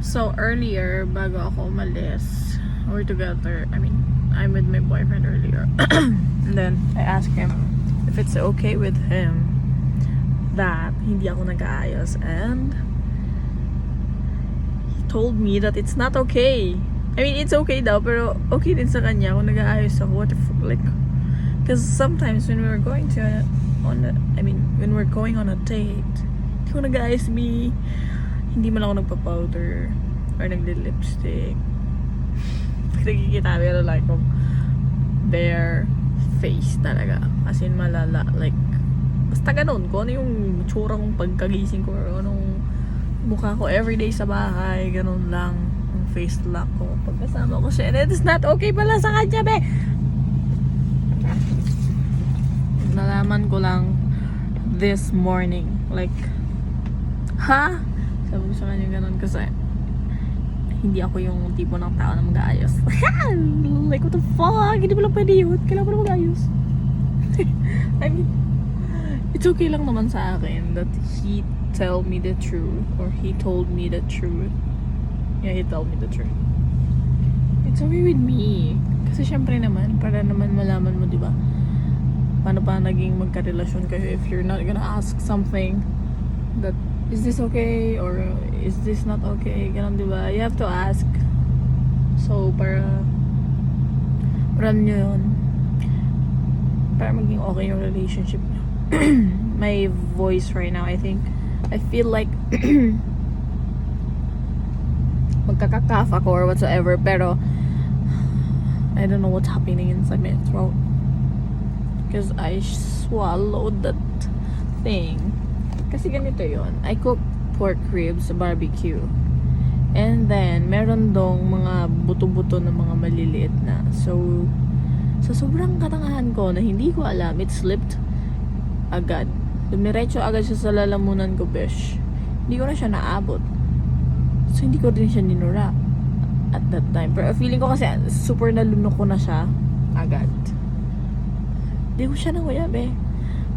So earlier, bago ako umalis, we're together. I mean, I'm with my boyfriend earlier. And then I asked him if it's okay with him that hindi ako nag-aayos, and he told me that it's not okay. I mean, it's okay daw, pero okay din sa kanya kung nag-aayos ako. What the fuck, like, because sometimes when we're going to when we're going on a date, hindi ko nag-aayos, hindi man ako nagpa-powder or nagli-lipstick. Nakikita pero like bare face talaga, as in malala, like basta ganun, kung ano yung tsura kong pagkagising ko or anong mukha ko everyday sa bahay, ganun lang ang face look ko pagkasama ko siya, and it is not okay pala sa kanya, be. Nalaman ko lang this morning, like, ha? Sabi ko sa kanya ganun kasi hindi ako yung tipo ng tao na mag-aayos. Like, what the fuck? Hindi mo lang pwede yun. Kailangan mo na mag-aayos. I mean, it's okay lang naman sa akin that he tell me the truth, or he told me the truth. Yeah, he told me the truth. It's okay with me. Kasi syempre naman, para naman malaman mo, di ba? Paano pa naging magkarelasyon kayo if you're not gonna ask something that, is this okay? Or is this not okay? Ganun, di ba? You have to ask. So, para nyo yun. Para maging okay yung relationship nyo. My voice right now, I feel like magkakakaf ako or whatsoever, pero I don't know what's happening inside my throat because I swallowed that thing. Kasi ganito yon, I cook pork ribs sa barbecue, and then meron dong mga buto-buto na mga maliliit na, so sa sobrang katangahan ko na hindi ko alam, it slipped agad. Dumiretso agad siya sa lalamunan ko, besh. Hindi ko na siya naabot. So, hindi ko din siya ninura at that time. Pero feeling ko kasi super nalunok ko na siya agad. Hindi ko siya nanguya, be.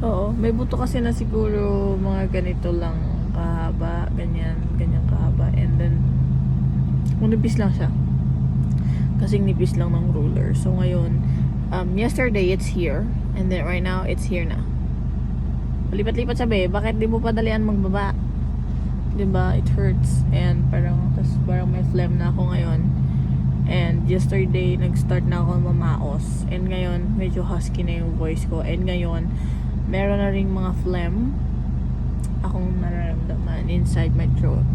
Oo. May buto kasi na siguro mga ganito lang kahaba. Ganyan kahaba. And then, nipis lang siya. Kasing nipis lang ng ruler. So, ngayon, yesterday, it's here. And then, right now, it's here na. Lipat-lipat sabi, bakit di mo padalian magbaba? Diba? It hurts. And parang may phlegm na ako ngayon. And yesterday, nag-start na ako mamaos. And ngayon, medyo husky na yung voice ko. And ngayon, meron na ring mga phlegm akong nararamdaman inside my throat.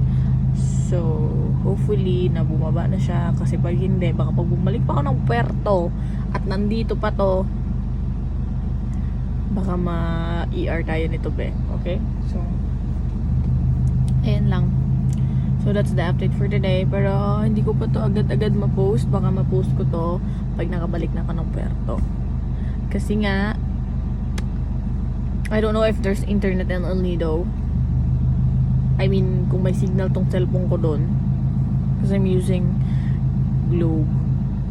So, hopefully, na bumaba na siya. Kasi pag hindi, baka pag bumalik pa ako ng puerto at nandito pa to, baka ma-ER tayo nito, be. Okay? So, ayan lang. So, that's the update for today. Pero, hindi ko pa to agad-agad ma-post. Baka ma-post ko to pag nakabalik na ka ng puerto. Kasi nga, I don't know if there's internet in El Nido. I mean, kung may signal tong cellphone ko doon. Because I'm using Globe.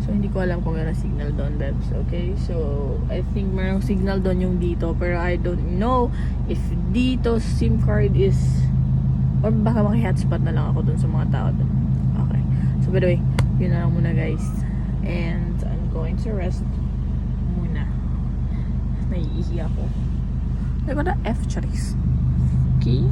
So, hindi ko alam kung meron signal doon, Bebs. Okay? So, I think merong signal doon yung dito. Pero I don't know if dito SIM card is, or baka maki-hotspot na lang ako doon sa mga tao doon. Okay. So, by the way, yun na lang muna, guys. And I'm going to rest muna. Naiihi ako. Like, what the F, charis? Okay?